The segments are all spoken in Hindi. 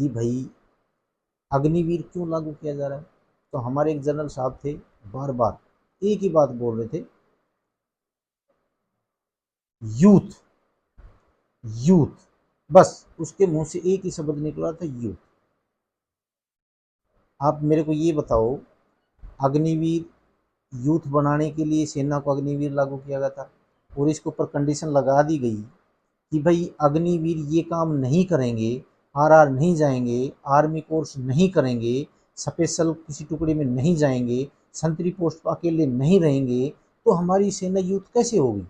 कि भाई अग्निवीर क्यों लागू किया जा रहा है। तो हमारे एक जनरल साहब थे, बार बार एक ही बात बोल रहे थे, यूथ यूथ, बस उसके मुंह से एक ही शब्द निकला था, यूथ। आप मेरे को ये बताओ, अग्निवीर यूथ बनाने के लिए सेना को अग्निवीर लागू किया गया था, और इसके ऊपर कंडीशन लगा दी गई कि भाई अग्निवीर ये काम नहीं करेंगे, आरआर नहीं जाएंगे, आर्मी कोर्स नहीं करेंगे, स्पेशल किसी टुकड़े में नहीं जाएंगे, संतरी पोस्ट पर अकेले नहीं रहेंगे, तो हमारी सेना यूथ कैसे होगी।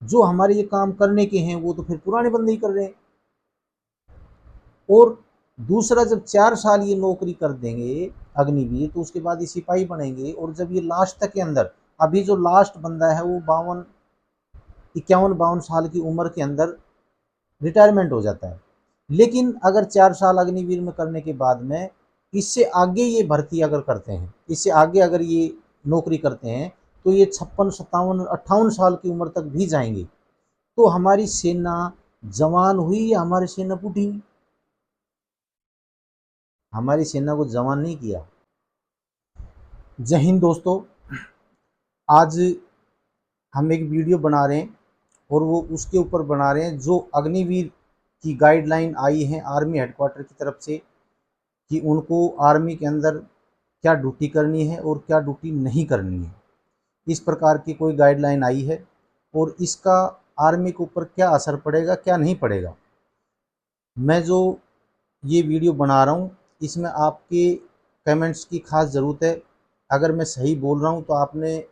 जो हमारे ये काम करने के हैं वो तो फिर पुराने बंदे ही कर रहे हैं। और दूसरा, जब 4 साल ये नौकरी कर देंगे अग्निवीर, तो उसके बाद ये सिपाही बनेंगे, और जब ये लास्ट तक के अंदर, अभी जो लास्ट बंदा है वो 51 साल की उम्र के अंदर रिटायरमेंट हो जाता है। लेकिन अगर 4 साल अग्निवीर में करने के बाद में इससे आगे ये भर्ती अगर करते हैं, इससे आगे अगर ये नौकरी करते हैं, तो ये 56, 57, 58 साल की उम्र तक भी जाएंगे। तो हमारी सेना जवान हुई या हमारी सेना बूढ़ी हुई। हमारी सेना को जवान नहीं किया। जय हिंद दोस्तों। आज हम एक वीडियो बना रहे हैं, और वो उसके ऊपर बना रहे हैं जो अग्निवीर की गाइडलाइन आई है आर्मी हेडक्वार्टर की तरफ से, कि उनको आर्मी के अंदर क्या ड्यूटी करनी है और क्या ड्यूटी नहीं करनी है। इस प्रकार की कोई गाइडलाइन आई है, और इसका आर्मी के ऊपर क्या असर पड़ेगा, क्या नहीं पड़ेगा। मैं जो ये वीडियो बना रहा हूँ, इसमें आपके कमेंट्स की खास ज़रूरत है। अगर मैं सही बोल रहा हूँ तो आपने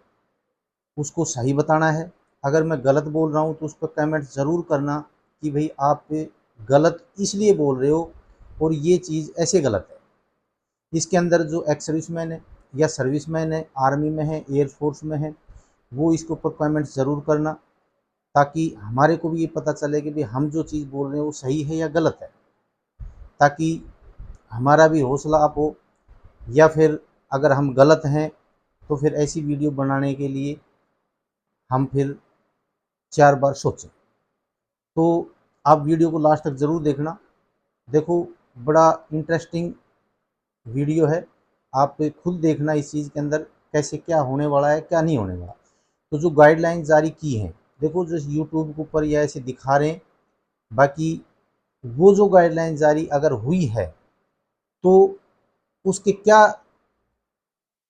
उसको सही बताना है, अगर मैं गलत बोल रहा हूँ तो उस पर कमेंट ज़रूर करना कि भाई आप गलत इसलिए बोल रहे हो और ये चीज़ ऐसे गलत है। इसके अंदर जो एक्स सर्विसमैन है या सर्विसमैन है, आर्मी में है, एयरफोर्स में है, वो इसके ऊपर कमेंट ज़रूर करना, ताकि हमारे को भी ये पता चले कि भाई हम जो चीज़ बोल रहे हैं वो सही है या गलत है, ताकि हमारा भी हौसला अप हो। या फिर अगर हम गलत हैं तो फिर ऐसी वीडियो बनाने के लिए हम फिर 4 बार सोचें। तो आप वीडियो को लास्ट तक ज़रूर देखना। देखो, बड़ा इंटरेस्टिंग वीडियो है। आप खुद देखना इस चीज़ के अंदर कैसे क्या होने वाला है, क्या नहीं होने वाला। तो जो गाइडलाइन जारी की हैं, देखो जो यूट्यूब के ऊपर या ऐसे दिखा रहे हैं, बाकी वो जो गाइडलाइन जारी अगर हुई है तो उसके क्या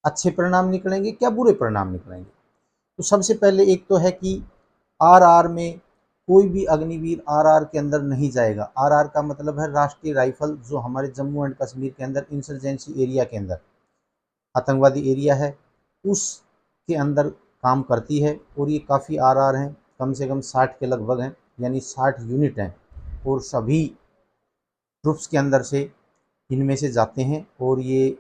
अच्छे परिणाम निकलेंगे, क्या बुरे परिणाम निकलेंगे। तो सबसे पहले एक तो है कि आरआर में कोई भी अग्निवीर आरआर के अंदर नहीं जाएगा। आरआर का मतलब है राष्ट्रीय राइफल, जो हमारे जम्मू एंड कश्मीर के अंदर इंसर्जेंसी एरिया के अंदर, आतंकवादी एरिया है, उसके अंदर काम करती है। और ये काफ़ी आरआर हैं, कम से कम 60 के लगभग हैं, यानी 60 यूनिट हैं, और सभी ट्रुप्स के अंदर से इनमें से जाते हैं। और ये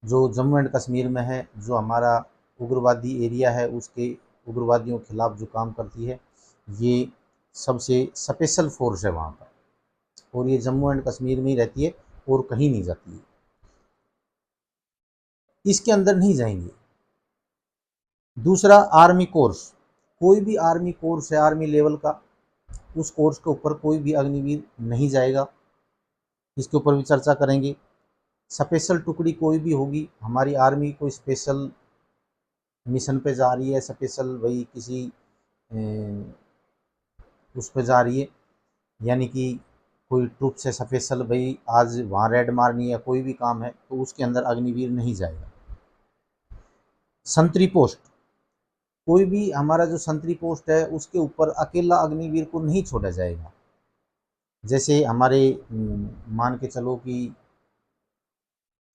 जो जम्मू एंड कश्मीर में है, जो हमारा उग्रवादी एरिया है, उसके उग्रवादियों के खिलाफ जो काम करती है, ये सबसे स्पेशल फोर्स है वहाँ पर। और ये जम्मू एंड कश्मीर में ही रहती है और कहीं नहीं जाती है, इसके अंदर नहीं जाएंगे। दूसरा, आर्मी कोर्स, कोई भी आर्मी कोर्स है आर्मी लेवल का, उस कोर्स के ऊपर कोई भी अग्निवीर नहीं जाएगा। इसके ऊपर भी चर्चा करेंगे। स्पेशल टुकड़ी कोई भी होगी, हमारी आर्मी कोई स्पेशल मिशन पे जा रही है, स्पेशल वही किसी उस पे जा रही है, यानी कि कोई ट्रुप से स्पेशल भाई आज वहाँ रेड मारनी है, कोई भी काम है, तो उसके अंदर अग्निवीर नहीं जाएगा। संतरी पोस्ट, कोई भी हमारा जो संतरी पोस्ट है उसके ऊपर अकेला अग्निवीर को नहीं छोड़ा जाएगा। जैसे हमारे मान के चलो कि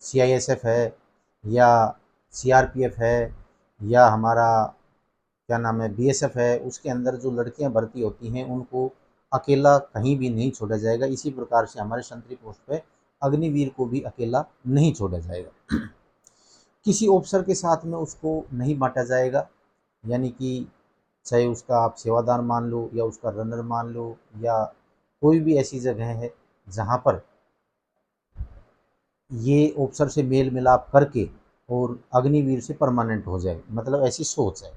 सीआईएसएफ है या सीआरपीएफ है या हमारा क्या नाम है बीएसएफ है, उसके अंदर जो लड़कियां भर्ती होती हैं उनको अकेला कहीं भी नहीं छोड़ा जाएगा। इसी प्रकार से हमारे संतरी पोस्ट पे अग्निवीर को भी अकेला नहीं छोड़ा जाएगा। किसी ऑफिसर के साथ में उसको नहीं बांटा जाएगा, यानी कि चाहे उसका आप सेवादार मान लो या उसका रनर मान लो, या कोई भी ऐसी जगह है जहाँ पर ये ऑफिसर से मेल मिलाप करके और अग्निवीर से परमानेंट हो जाए, मतलब ऐसी सोच है।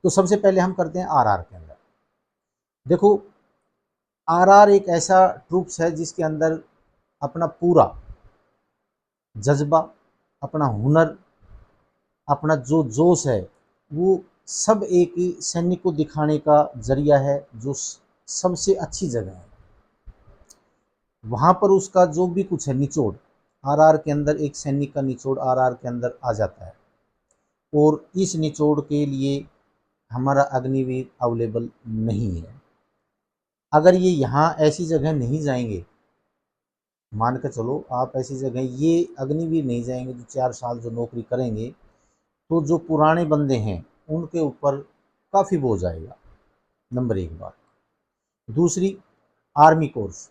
तो सबसे पहले हम करते हैं आरआर के अंदर। देखो, आरआर एक ऐसा ट्रूप्स है जिसके अंदर अपना पूरा जज्बा, अपना हुनर, अपना जो जोश है, वो सब एक सैनिक को दिखाने का जरिया है, जो सबसे अच्छी जगह है। वहाँ पर उसका जो भी कुछ है निचोड़, आरआर के अंदर एक सैनिक का निचोड़ आरआर के अंदर आ जाता है, और इस निचोड़ के लिए हमारा अग्निवीर अवेलेबल नहीं है। अगर ये यहाँ ऐसी जगह नहीं जाएंगे, मान के चलो आप ऐसी जगह ये अग्निवीर नहीं जाएंगे, जो 4 साल जो नौकरी करेंगे, तो जो पुराने बंदे हैं उनके ऊपर काफ़ी बोझ आएगा। नंबर एक बात। दूसरी, आर्मी कोर्स।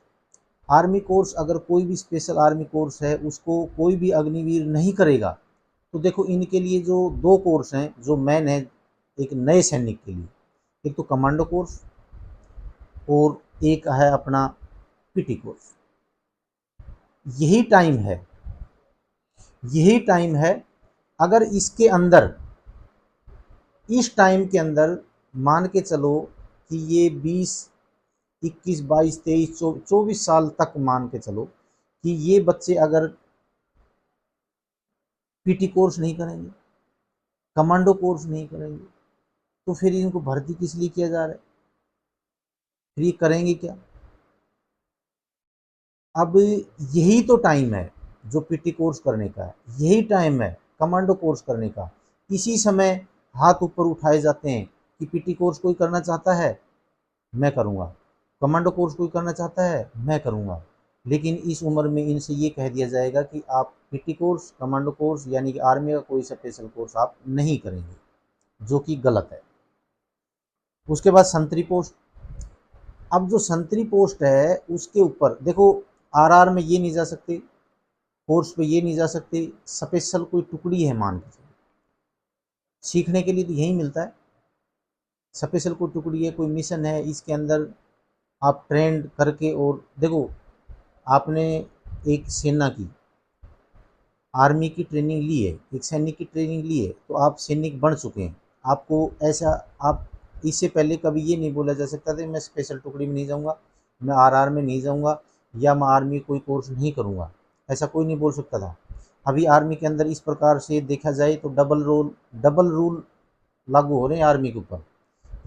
आर्मी कोर्स, अगर कोई भी स्पेशल आर्मी कोर्स है उसको कोई भी अग्निवीर नहीं करेगा, तो देखो इनके लिए जो 2 कोर्स हैं जो मेन है एक नए सैनिक के लिए, एक तो कमांडो कोर्स और एक है अपना पीटी कोर्स। यही टाइम है, यही टाइम है। अगर इसके अंदर, इस टाइम के अंदर मान के चलो कि ये 20, 21, 22, 23, 24 साल तक मान के चलो कि ये बच्चे अगर पीटी कोर्स नहीं करेंगे, कमांडो कोर्स नहीं करेंगे, तो फिर इनको भर्ती किस लिए किया जा रहा है, फिर ये करेंगे क्या? अब यही तो टाइम है जो पीटी कोर्स करने का है, यही टाइम है कमांडो कोर्स करने का। इसी समय हाथ ऊपर उठाए जाते हैं कि पीटी कोर्स कोई करना चाहता है, मैं करूँगा, कमांडो कोर्स कोई करना चाहता है, मैं करूँगा। लेकिन इस उम्र में इनसे ये कह दिया जाएगा कि आप पीटी कोर्स, कमांडो कोर्स यानी कि आर्मी का कोई स्पेशल कोर्स आप नहीं करेंगे, जो कि गलत है। उसके बाद संतरी पोस्ट। अब जो संतरी पोस्ट है उसके ऊपर देखो, आरआर में ये नहीं जा सकते, कोर्स पे ये नहीं जा सकते, स्पेशल कोई टुकड़ी है मान के चलो, सीखने के लिए तो यही मिलता है। स्पेशल कोई टुकड़ी है, कोई मिशन है, इसके अंदर आप ट्रेंड करके, और देखो आपने एक सेना की, आर्मी की ट्रेनिंग ली है, एक सैनिक की ट्रेनिंग ली है, तो आप सैनिक बन चुके हैं। आपको ऐसा, आप इससे पहले कभी ये नहीं बोला जा सकता था मैं स्पेशल टुकड़ी में नहीं जाऊंगा, मैं आरआर में नहीं जाऊंगा, या मैं आर्मी कोई कोर्स नहीं करूंगा, ऐसा कोई नहीं बोल सकता था। अभी आर्मी के अंदर इस प्रकार से देखा जाए तो डबल रूल लागू हो रहे हैं आर्मी के ऊपर।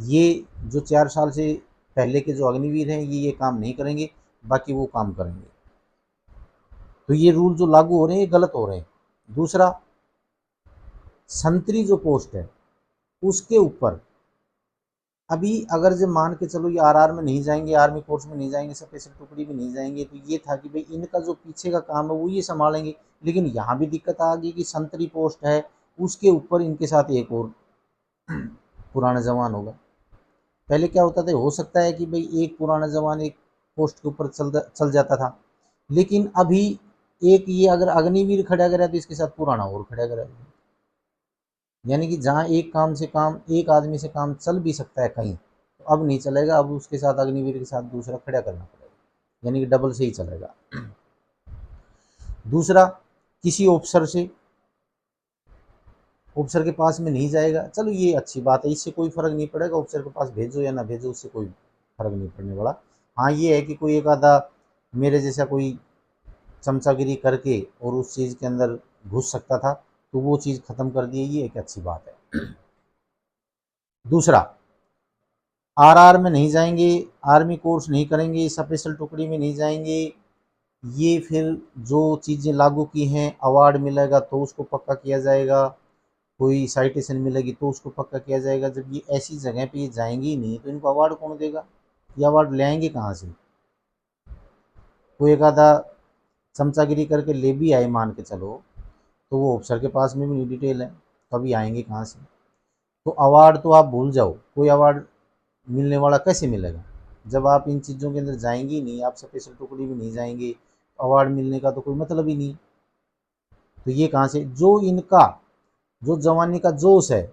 ये जो 4 साल से पहले के जो अग्निवीर हैं ये काम नहीं करेंगे, बाकी वो काम करेंगे। तो ये रूल जो लागू हो रहे हैं ये गलत हो रहे हैं। दूसरा, संतरी जो पोस्ट है उसके ऊपर अभी अगर जब मान के चलो ये आरआर में नहीं जाएंगे, आर्मी फोर्स में नहीं जाएंगे, स्पेशल टुकड़ी में नहीं जाएंगे, तो ये था कि भाई इनका जो पीछे का काम है वो ये संभालेंगे। लेकिन यहाँ भी दिक्कत आ गई कि संतरी पोस्ट है, उसके ऊपर इनके साथ एक और पुराना जवान होगा। पहले क्या होता था, हो सकता है कि भाई एक पुराना जवान एक पोस्ट के ऊपर चल जाता था, लेकिन अभी एक ये अगर अग्निवीर खड़ा करा तो इसके साथ पुराना और खड़ा करा, यानी कि जहाँ एक काम से काम, एक आदमी से काम चल भी सकता है कहीं, तो अब नहीं चलेगा, अब उसके साथ अग्निवीर के साथ दूसरा खड़ा करना पड़ेगा, यानी कि डबल से ही चलेगा। दूसरा, किसी ऑफिसर के पास में नहीं जाएगा, चलो ये अच्छी बात है, इससे कोई फर्क नहीं पड़ेगा, ऑफिसर के पास भेजो या ना भेजो उससे कोई फर्क नहीं पड़ने वाला। हाँ ये है कि कोई एक आधा मेरे जैसा कोई चमचागिरी करके और उस चीज़ के अंदर घुस सकता था, तो वो चीज़ ख़त्म कर दी है, ये एक अच्छी बात है। दूसरा, आरआर में नहीं जाएंगे, आर्मी कोर्स नहीं करेंगे, स्पेशल टुकड़ी में नहीं जाएंगे, ये फिर जो चीज़ें लागू की हैं, अवार्ड मिलेगा तो उसको पक्का किया जाएगा, कोई साइटेशन मिलेगी तो उसको पक्का किया जाएगा। जब ये ऐसी जगह पे ये जाएंगे ही नहीं तो इनको अवार्ड कौन देगा, ये अवार्ड ले आएंगे कहाँ से? कोई एक आधा चमचागिरी करके ले भी आए मान के चलो, तो वो अफसर के पास में भी नहीं डिटेल है, तो अभी आएंगे कहाँ से? तो अवार्ड तो आप भूल जाओ, कोई अवार्ड मिलने वाला कैसे मिलेगा जब आप इन चीज़ों के अंदर जाएंगे ही नहीं, आप स्पेशल टुकड़ी में नहीं जाएंगे, अवार्ड मिलने का तो कोई मतलब ही नहीं। तो ये कहाँ से, जो इनका जो जवानी का जोश है,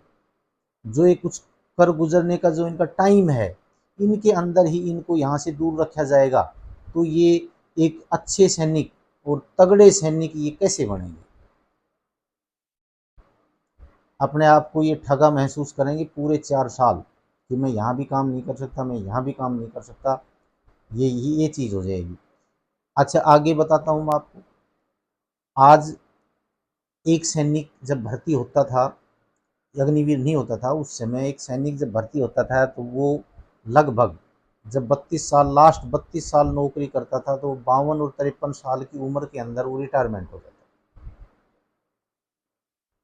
जो ये कुछ कर गुजरने का जो इनका टाइम है, इनके अंदर ही इनको यहाँ से दूर रखा जाएगा, तो ये एक अच्छे सैनिक और तगड़े सैनिक ये कैसे बनेंगे? अपने आप को ये ठगा महसूस करेंगे पूरे 4 साल कि मैं यहाँ भी काम नहीं कर सकता, मैं यहाँ भी काम नहीं कर सकता। ये चीज़ हो जाएगी। अच्छा आगे बताता हूँ मैं आपको। आज एक सैनिक जब भर्ती होता था, अग्निवीर नहीं होता था, उस समय एक सैनिक जब भर्ती होता था तो वो लगभग जब 32 साल, लास्ट 32 साल नौकरी करता था तो 52 और 53 साल की उम्र के अंदर वो रिटायरमेंट हो जाता।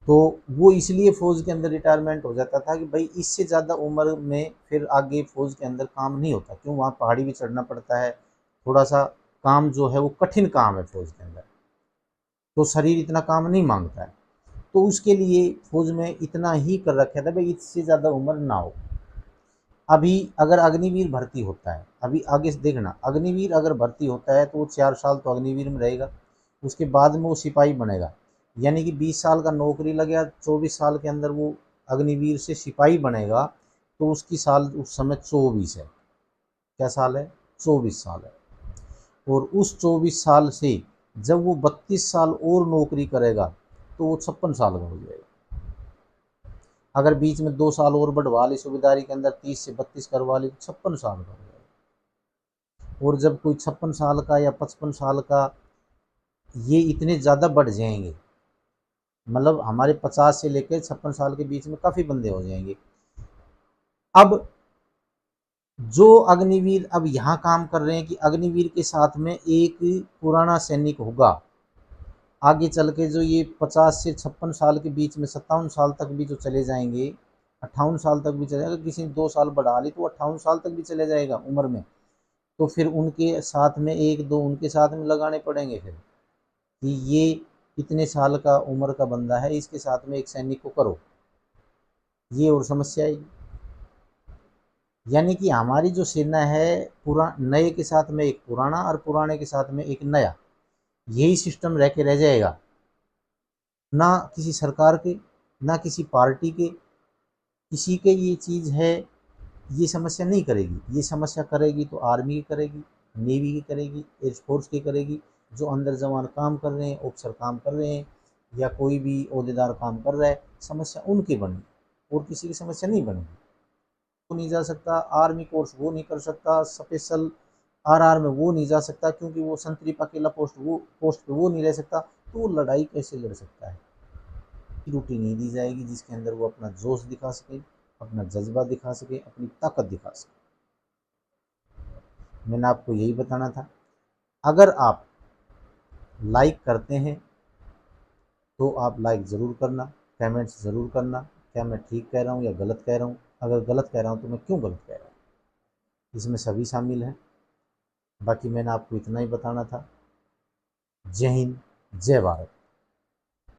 तो वो इसलिए फौज के अंदर रिटायरमेंट हो जाता था कि भाई इससे ज़्यादा उम्र में फिर आगे फौज के अंदर काम नहीं होता, क्यों, वहाँ पहाड़ी भी चढ़ना पड़ता है, थोड़ा सा काम जो है वो कठिन काम है फौज के अंदर, तो शरीर इतना काम नहीं मांगता है। तो उसके लिए फौज में इतना ही कर रखा था भाई इससे ज़्यादा उम्र ना हो। अभी अगर अग्निवीर भर्ती होता है, अभी आगे से देखना, अग्निवीर अगर भर्ती होता है तो वो 4 साल तो अग्निवीर में रहेगा, उसके बाद में वो सिपाही बनेगा, यानी कि 20 साल का नौकरी लग गया, 24 साल के अंदर वो अग्निवीर से सिपाही बनेगा, तो उसकी साल उस समय 24 है। क्या साल है? 24 साल है। और उस 24 साल से जब वो 32 साल और नौकरी करेगा तो वो 56 साल का हो जाएगा। अगर बीच में 2 साल और बढ़वा ली सूबेदारी के अंदर, 30 से 32 करवा ली, तो 56 साल का हो जाएगा। और जब कोई 56 साल का या 55 साल का, ये इतने ज़्यादा बढ़ जाएंगे, मतलब हमारे 50 से लेकर 56 साल के बीच में काफ़ी बंदे हो जाएंगे। अब जो अग्निवीर अब यहाँ काम कर रहे हैं कि अग्निवीर के साथ में एक पुराना सैनिक होगा, आगे चल के जो ये 50 से 56 साल के बीच में 57 साल तक भी जो चले जाएंगे, 58 साल तक भी चले जाएगा, किसी ने 2 साल बढ़ा ली तो 58 साल तक भी चले जाएगा उम्र में, तो फिर उनके साथ में एक दो उनके साथ में लगाने पड़ेंगे फिर, कि ये इतने साल का उम्र का बंदा है, इसके साथ में एक सैनिक को करो, ये और समस्या आएगी। यानी कि हमारी जो सेना है, पूरा नए के साथ में एक पुराना और पुराने के साथ में एक नया, यही सिस्टम रह के रह जाएगा। ना किसी सरकार के, ना किसी पार्टी के, किसी के ये चीज़ है, ये समस्या नहीं करेगी। ये समस्या करेगी तो आर्मी की करेगी, नेवी की करेगी, एयरफोर्स की करेगी, जो अंदर जवान काम कर रहे हैं, ऑफिसर काम कर रहे हैं, या कोई भी ओहदेदार काम कर रहा है, समस्या उनकी बनी, और किसी की समस्या नहीं बनेगी। वो नहीं जा सकता, आर्मी कोर्स वो नहीं कर सकता, स्पेशल आरआर में वो नहीं जा सकता, क्योंकि वो संतरीप अकेला पोस्ट पे वो नहीं रह सकता, तो वो लड़ाई कैसे लड़ सकता है? ड्यूटी नहीं दी जाएगी जिसके अंदर वो अपना जोश दिखा सके, अपना जज्बा दिखा सके, अपनी ताकत दिखा सके। मैंने आपको यही बताना था। अगर आप लाइक करते हैं तो आप लाइक ज़रूर करना, कमेंट्स ज़रूर करना, क्या मैं ठीक कह रहा हूँ या गलत कह रहा हूँ, अगर गलत कह रहा हूँ तो मैं क्यों गलत कह रहा हूँ, इसमें सभी शामिल हैं। बाकी मैंने आपको इतना ही बताना था। जय हिंद, जय भारत।